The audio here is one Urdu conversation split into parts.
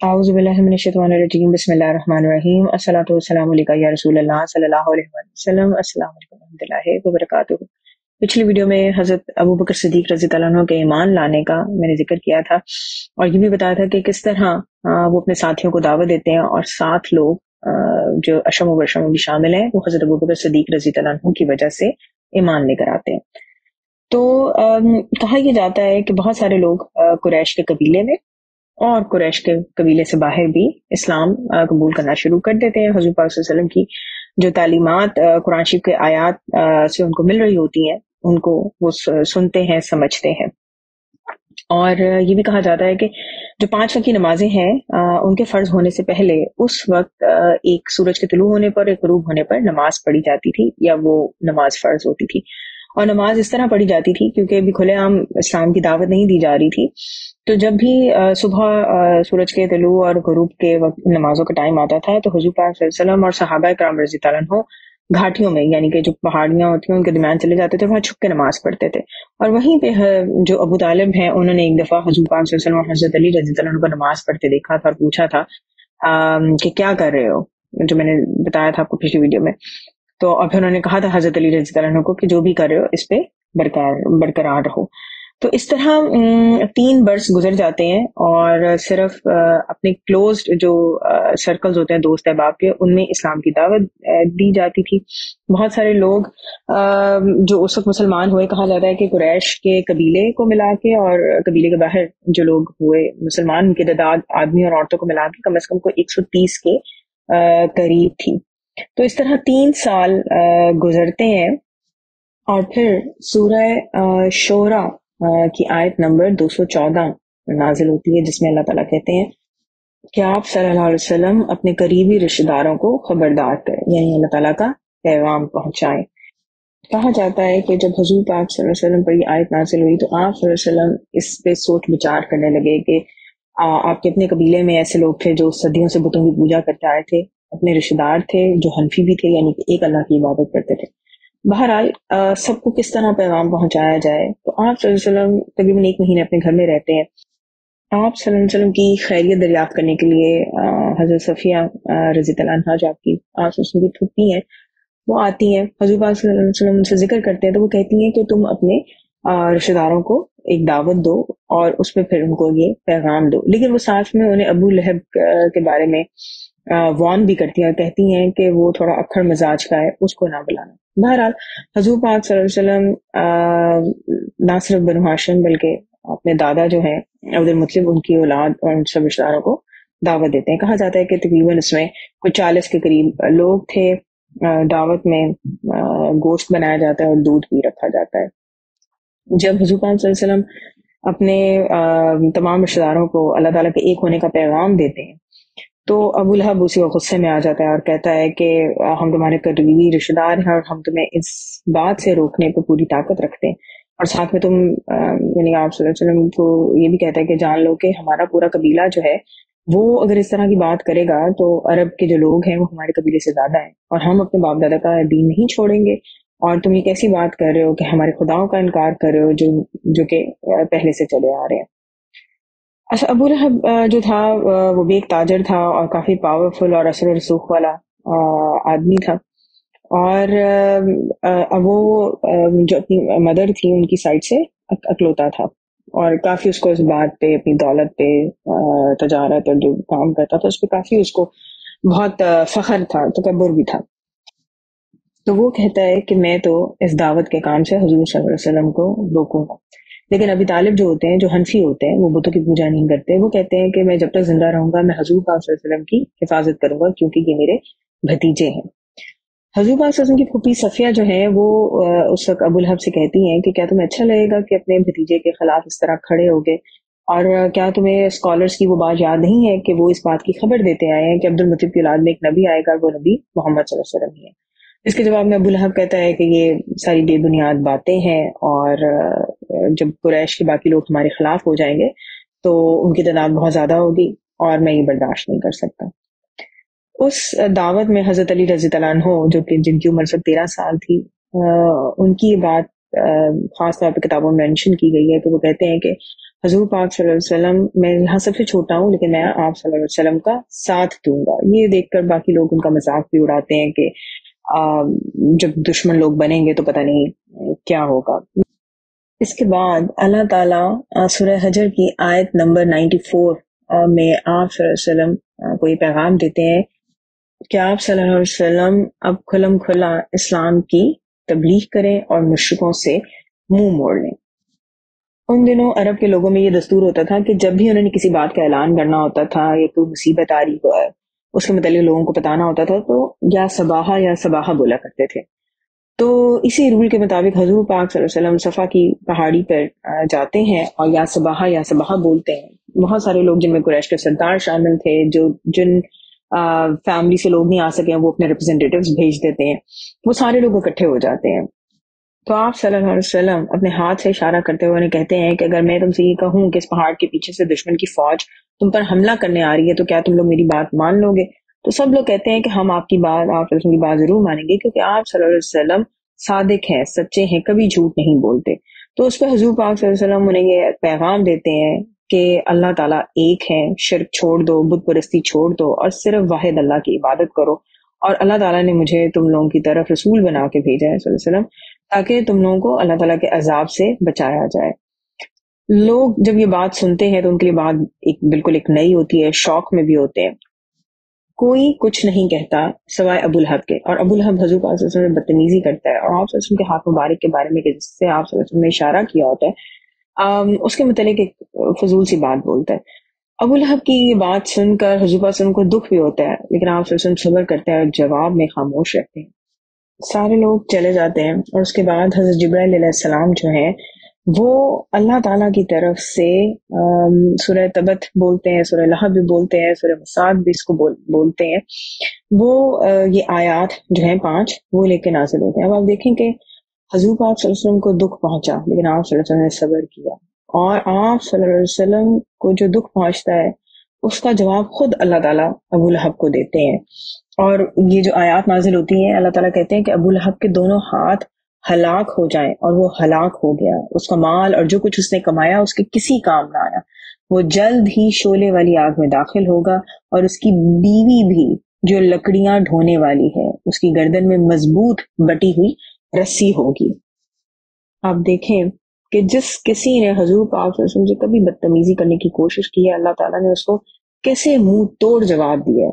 اعوذ باللہ من الشیطان الرجیم بسم اللہ الرحمن الرحیم الصلاۃ والسلام علیکہ یا رسول اللہ صلی اللہ علیہ وسلم۔ السلام علیکم ورحمۃ اللہ وبرکاتہ۔ پچھلی ویڈیو میں حضرت ابو بکر صدیق رضی اللہ عنہ کے ایمان لانے کا میں نے ذکر کیا تھا، اور یہ بھی بتایا تھا کہ کس طرح وہ اپنے ساتھیوں کو دعوت دیتے ہیں، اور 7 لوگ جو اشم و برشم بھی شامل ہیں وہ حضرت ابو بکر صدیق رضی اللہ عنہ کی وجہ سے ایمان لے کر آتے ہیں۔ تو کہا یہ جاتا ہے کہ بہت سارے لوگ قریش کے قبیلے میں اور قریش کے قبیلے سے باہر بھی اسلام قبول کرنا شروع کر دیتے ہیں۔ حضور پاک صلی اللہ علیہ وسلم کی جو تعلیمات قرآن شریف کے آیات سے ان کو مل رہی ہوتی ہیں، ان کو وہ سنتے ہیں، سمجھتے ہیں۔ اور یہ بھی کہا جاتا ہے کہ جو 5 وقت کی نمازیں ہیں ان کے فرض ہونے سے پہلے اس وقت ایک سورج کے طلوع ہونے پر، ایک غروب ہونے پر نماز پڑھی جاتی تھی، یا وہ نماز فرض ہوتی تھی۔ اور نماز اس طرح پڑھی جاتی تھی کیونکہ ابھی کھلے عام اسلام کی دعوت نہیں دی جا رہی تھی، تو جب بھی صبح سورج کے طلوع اور غروب کے وقت نمازوں کا ٹائم آتا تھا تو حضور پاک صلی اللہ علیہ وسلم اور صحابہ کرام رضی اللہ عنہ گھاٹیوں میں، یعنی کہ جو پہاڑیاں ہوتی ہیں ان کے درمیان چلے جاتے تھے، وہاں چھپ کے نماز پڑھتے تھے۔ اور وہیں پہ جو ابو طالب ہیں انہوں نے ایک دفعہ حضور پاک صلی اللہ علیہ وسلم اور حضرت علی رضی اللہ عنہ کو نماز پڑھتے دیکھا تھا اور پوچھا تھا کہ کیا کر رہے ہو، جو میں نے بتایا تھا آپ کو پچھلی ویڈیو میں۔ تو اور پھر انہوں نے کہا تھا حضرت علی رضی اللہ عنہ کو کہ جو بھی کر رہے ہو اس پہ برقرار رہو۔ تو اس طرح 3 برس گزر جاتے ہیں، اور صرف اپنے کلوزڈ جو سرکلز ہوتے ہیں دوست احباب کے، ان میں اسلام کی دعوت دی جاتی تھی۔ بہت سارے لوگ جو اس وقت مسلمان ہوئے، کہا جاتا ہے کہ قریش کے قبیلے کو ملا کے اور قبیلے کے باہر جو لوگ ہوئے مسلمان، ان کی تعداد آدمی اور عورتوں کو ملا کے کم از کم کوئی 130 کے قریب تھی۔ تو اس طرح 3 سال گزرتے ہیں، اور پھر سورہ شورا کی آیت نمبر 214 نازل ہوتی ہے، جس میں اللہ تعالیٰ کہتے ہیں کہ آپ صلی اللہ علیہ وسلم اپنے قریبی رشتہ داروں کو خبردار کریں، یعنی اللہ تعالیٰ کا پیغام پہنچائیں۔ کہا جاتا ہے کہ جب حضور پاک صلی اللہ علیہ وسلم پر یہ آیت نازل ہوئی تو آپ صلی اللہ علیہ وسلم اس پہ سوچ بچار کرنے لگے کہ آپ کے اپنے قبیلے میں ایسے لوگ تھے جو صدیوں سے بتوں کی پوجا کرتے آئے تھے، اپنے رشتہ دار تھے جو حنفی بھی تھے، یعنی کہ ایک اللہ کی عبادت کرتے تھے۔ بہرحال سب کو کس طرح پیغام پہنچایا جائے، تو آپ صلی اللہ علیہ وسلم تقریباً 1 مہینے اپنے گھر میں رہتے ہیں۔ آپ صلی اللہ علیہ وسلم کی خیریت دریافت کرنے کے لیے حضرت صفیہ رضی اللہ عنہا جو آپ صلی اللہ علیہ وسلم کی پھوپھی ہیں وہ آتی ہیں، حضور پاک صلی اللہ علیہ وسلم ان سے ذکر کرتے ہیں، تو وہ کہتی ہیں کہ تم اپنے رشتہ داروں کو ایک دعوت دو اور اس میں پھر ان کو یہ پیغام دو، لیکن وہ ساتھ میں انہیں ابو لہب کے بارے میں وارن بھی کرتی ہیں اور کہتی ہیں کہ وہ تھوڑا اکھڑ مزاج کا ہے، اس کو نہ بلانا۔ بہرحال حضور پاک صلی اللہ علیہ وسلم نہ صرف بنو ہاشم بلکہ اپنے دادا جو ہیں عبد المطلب، ان کی اولاد اور ان سب رشتہ داروں کو دعوت دیتے ہیں۔ کہا جاتا ہے کہ تقریباً اس میں کوئی 40 کے قریب لوگ تھے۔ دعوت میں گوشت بنایا جاتا ہے اور دودھ بھی رکھا جاتا ہے۔ جب حضور پاک صلی اللہ علیہ وسلم اپنے تمام رشتہ داروں کو اللہ تعالیٰ کے ایک ہونے کا پیغام دیتے ہیں تو ابو لہب اسی غصے میں آ جاتا ہے اور کہتا ہے کہ ہم تمہارے قریبی رشتہ دار ہیں اور ہم تمہیں اس بات سے روکنے پہ پوری طاقت رکھتے ہیں، اور ساتھ میں تم یعنی آپ صلی اللہ علیہ وسلم کو یہ بھی کہتا ہے کہ جان لو کہ ہمارا پورا قبیلہ جو ہے وہ اگر اس طرح کی بات کرے گا تو عرب کے جو لوگ ہیں وہ ہمارے قبیلے سے زیادہ ہیں، اور ہم اپنے باپ دادا کا دین نہیں چھوڑیں گے، اور تم یہ کیسی بات کر رہے ہو کہ ہمارے خداؤں کا انکار کر رہے ہو جو کہ پہلے سے چلے آ رہے ہیں۔ اچھا، ابو لہب جو تھا وہ بھی ایک تاجر تھا اور کافی پاورفل اور اثر و رسوخ والا آدمی تھا، اور وہ جو اپنی مدر تھی ان کی سائڈ سے اکلوتا تھا، اور کافی اس کو اس بات پہ، اپنی دولت پہ، تجارت اور جو کام کرتا تھا اس پہ کافی اس کو بہت فخر تھا، تکبر بھی تھا۔ تو وہ کہتا ہے کہ میں تو اس دعوت کے کام سے حضور صلی اللہ علیہ وسلم کو روکوں گا، لیکن ابی طالب جو ہوتے ہیں، جو حنفی ہوتے ہیں، وہ بتوں کی پوجا نہیں کرتے، وہ کہتے ہیں کہ میں جب تک زندہ رہوں گا میں حضور پاک صلی اللہ علیہ وسلم کی حفاظت کروں گا کیونکہ یہ میرے بھتیجے ہیں۔ حضور پاک صلی اللہ علیہ وسلم کی پھوپھی صفیہ جو ہیں وہ اس وقت ابو لہب سے کہتی ہیں کہ کیا تمہیں اچھا لگے گا کہ اپنے بھتیجے کے خلاف اس طرح کھڑے ہوگے، اور کیا تمہیں اسکالرس کی وہ بات یاد نہیں ہے کہ وہ اس بات کی خبر دیتے آئے ہیں کہ عبد المطلب کی اولاد میں ایک نبی آئے گا، وہ نبی محمد صلی اللہ علیہ وسلم ہی ہے۔ اس کے جواب میں ابو لہب کہتا ہے کہ یہ ساری بے بنیاد باتیں ہیں، اور جب قریش کے باقی لوگ ہمارے خلاف ہو جائیں گے تو ان کی تعداد بہت زیادہ ہوگی اور میں یہ برداشت نہیں کر سکتا۔ اس دعوت میں حضرت علی رضی اللہ عنہ جو کہ جن کی عمر صرف 13 سال تھی، ان کی بات خاص طور پہ کتابوں میں مینشن کی گئی ہے کہ وہ کہتے ہیں کہ حضور پاک صلی اللہ علیہ وسلم، میں یہاں سب سے چھوٹا ہوں لیکن میں آپ صلی اللہ علیہ وسلم کا ساتھ دوں گا. یہ دیکھ کر باقی لوگ ان کا مذاق بھی اڑاتے ہیں کہ جب دشمن لوگ بنیں گے تو پتہ نہیں کیا ہوگا. اس کے بعد اللہ تعالیٰ سورہ حجر کی آیت نمبر 94 میں آپ صلی اللہ علیہ وسلم کو یہ پیغام دیتے ہیں کہ آپ صلی اللہ علیہ وسلم اب کھلم کھلا اسلام کی تبلیغ کریں اور مشرکوں سے منہ موڑ لیں. ان دنوں عرب کے لوگوں میں یہ دستور ہوتا تھا کہ جب بھی انہوں نے کسی بات کا اعلان کرنا ہوتا تھا یا کوئی مصیبت آ رہی ہے اس کے متعلق لوگوں کو بتانا ہوتا تھا تو یا صباحہ بولا کرتے تھے. تو اسی رول کے مطابق حضور پاک صلی اللہ علیہ وسلم صفا کی پہاڑی پر جاتے ہیں اور یا صباحہ بولتے ہیں. بہت سارے لوگ جن میں قریش کے سردار شامل تھے، جن فیملی سے لوگ نہیں آ سکے وہ اپنے ریپرزینٹیٹیوز بھیج دیتے ہیں، وہ سارے لوگ اکٹھے ہو جاتے ہیں. تو آپ صلی اللہ علیہ وسلم اپنے ہاتھ سے اشارہ کرتے ہوئے انہیں کہتے ہیں کہ اگر میں تم سے یہ کہوں کہ اس پہاڑ کے پیچھے سے دشمن کی فوج تم پر حملہ کرنے آ رہی ہے تو کیا تم لوگ میری بات مان لو گے؟ تو سب لوگ کہتے ہیں کہ ہم آپ کی بات، آپ صلی اللہ علیہ وسلم کی بات ضرور مانیں گے، کیونکہ آپ صلی اللہ علیہ وسلم صادق ہیں، سچے ہیں، کبھی جھوٹ نہیں بولتے. تو اس پہ حضور پاک صلی اللہ علیہ وسلم انہیں یہ پیغام دیتے ہیں کہ اللہ تعالیٰ ایک ہے، شرک چھوڑ دو، بت پرستی چھوڑ دو اور صرف واحد اللہ کی عبادت کرو. اور اللہ تعالیٰ نے مجھے تم لوگوں کی طرف رسول بنا کے بھیجا ہے صلی اللہ علیہ وسلم تاکہ تم لوگوں کو اللہ تعالیٰ کے عذاب سے بچایا جائے. لوگ جب یہ بات سنتے ہیں تو ان کے لیے بات بالکل ایک نئی ہوتی ہے، شوق میں بھی ہوتے ہیں. کوئی کچھ نہیں کہتا سوائے ابو لہب کے، اور ابو لہب حضور پاک صلی اللہ علیہ وسلم بدتمیزی کرتا ہے اور آپ صلی اللہ علیہ وسلم کے ہاتھ مبارک کے بارے میں جس سے آپ صلی اللہ علیہ وسلم نے اشارہ کیا ہوتا ہے اس کے متعلق ایک فضول سی بات بولتا ہے. ابو لہب کی یہ بات سن کر حضور پاک صلی اللہ علیہ وسلم کو دکھ بھی ہوتا ہے، لیکن آپ صلی اللہ علیہ وسلم صبر کرتے ہیں اور جواب میں خاموش رہتے ہیں. سارے لوگ چلے جاتے ہیں اور اس کے بعد حضرت جبرائیل علیہ السلام جو ہیں وہ اللہ تعالیٰ کی طرف سے سورہ تبت بولتے ہیں، سورہ لہب بھی بولتے ہیں، سورہ مساد بھی اس کو بولتے ہیں، وہ یہ آیات جو ہیں 5 وہ لے کے نازل ہوتے ہیں. اب آپ دیکھیں کہ حضور پاک صلی اللہ علیہ وسلم کو دکھ پہنچا لیکن آپ صلی اللہ علیہ وسلم نے صبر کیا، اور آپ صلی اللہ علیہ وسلم کو جو دکھ پہنچتا ہے اس کا جواب خود اللہ تعالیٰ ابو لہب کو دیتے ہیں. اور یہ جو آیات نازل ہوتی ہیں اللہ تعالیٰ کہتے ہیں کہ ابو لہب کے دونوں ہاتھ ہلاک ہو جائیں، اور وہ ہلاک ہو گیا. اس کا مال اور جو کچھ اس نے کمایا اس کے کسی کام نہ آیا. وہ جلد ہی شعلے والی آگ میں داخل ہوگا، اور اس کی بیوی بھی جو لکڑیاں ڈھونے والی ہے اس کی گردن میں مضبوط بٹی ہوئی رسی ہوگی. آپ دیکھیں کہ جس کسی نے حضور پاک صلی اللہ علیہ وسلم سے کبھی بدتمیزی کرنے کی کوشش کی ہے اللہ تعالیٰ نے اس کو کیسے منہ توڑ جواب دیا ہے،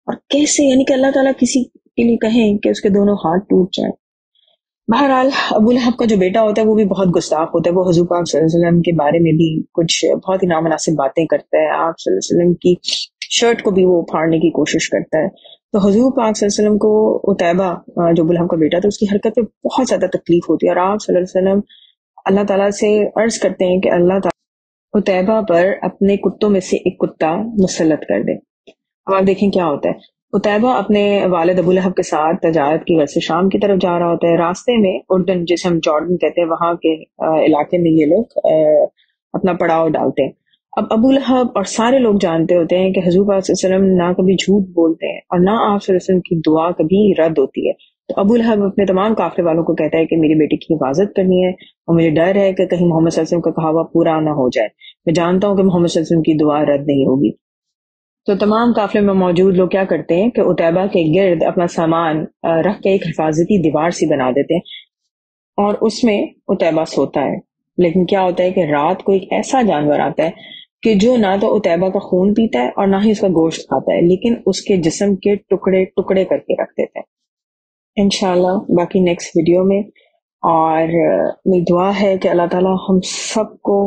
اور کیسے یعنی کہ اللہ تعالیٰ کسی کے لیے کہیں کہ اس کے دونوں ہاتھ ٹوٹ جائیں. بہرحال ابو لہب کا جو بیٹا ہوتا ہے وہ بھی بہت گستاخ ہوتا ہے، وہ حضور پاک صلی اللہ علیہ وسلم کے بارے میں بھی کچھ بہت ہی نامناسب باتیں کرتا ہے. آپ صلی اللہ علیہ وسلم کی شرٹ کو بھی وہ پھاڑنے کی کوشش کرتا ہے. تو حضور پاک صلی اللہ علیہ وسلم کو عتیبہ جو ابو لہب کا بیٹا تھا اس کی حرکت پہ بہت زیادہ تکلیف ہوتی ہے، اور آپ صلی اللہ علیہ وسلم اللہ تعالیٰ سے عرض کرتے ہیں کہ اللہ تعالیٰ عتیبہ پر اپنے کتوں میں سے ایک کتا مسلط کر دے. اب آپ دیکھیں کیا ہوتا ہے. عتیبہ اپنے والد ابو لہب کے ساتھ تجارت کی وجہ سے شام کی طرف جا رہا ہوتا ہے. راستے میں اردن جسے ہم جارڈن کہتے ہیں وہاں کے علاقے میں یہ لوگ اپنا پڑاؤ ڈالتے ہیں. اب ابو لہب اور سارے لوگ جانتے ہوتے ہیں کہ حضور پاک صلی اللہ علیہ وسلم نہ کبھی جھوٹ بولتے ہیں اور نہ آپ صلی اللہ علیہ وسلم کی دعا کبھی رد ہوتی ہے. تو ابو لہب اپنے تمام قافلے والوں کو کہتا ہے کہ میری بیٹی کی حفاظت کرنی ہے اور مجھے ڈر ہے کہ کہیں محمد صلی اللہ علیہ وسلم کا کہا ہوا پورا نہ ہو جائے. میں جانتا ہوں کہ محمد صلی اللہ علیہ وسلم کی دعا رد نہیں ہوگی. تو تمام قافلے میں موجود لوگ کیا کرتے ہیں کہ عتیبہ کے گرد اپنا سامان رکھ کے ایک حفاظتی دیوار سی بنا دیتے ہیں اور اس میں عتیبہ سوتا ہے. لیکن کیا ہوتا ہے کہ رات کو ایک ایسا جانور آتا ہے کہ جو نہ تو عتیبہ کا خون پیتا ہے اور نہ ہی اس کا گوشت کھاتا ہے، لیکن اس کے جسم کے ٹکڑے ٹکڑے کر کے رکھ دیتے ہیں. انشاءاللہ باقی نیکسٹ ویڈیو میں. اور میری دعا ہے کہ اللہ تعالیٰ ہم سب کو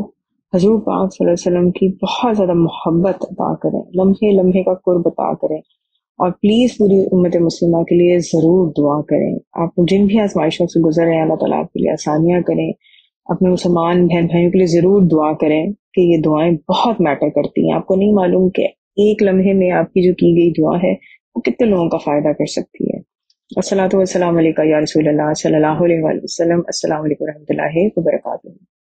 حضور پاک صلی اللہ علیہ وسلم کی بہت زیادہ محبت عطا کریں، لمحے لمحے کا قرب عطا کریں، اور پلیز پوری امت مسلمہ کے لیے ضرور دعا کریں. آپ جن بھی آزمائشوں سے گزر رہے ہیں اللہ تعالیٰ آپ کے لیے آسانیاں کریں. اپنے مسلمان بہن بھائیوں کے لیے ضرور دعا کریں کہ یہ دعائیں بہت میٹر کرتی ہیں. آپ کو نہیں معلوم کہ ایک لمحے میں آپ کی جو کی گئی دعا ہے وہ کتنے لوگوں کا فائدہ کر سکتی ہے. الصلاۃ والسلام علیکم یا رسول اللہ صلی اللہ علیہ وسلم. السلام علیکم و رحمۃ اللہ وبرکاتہ.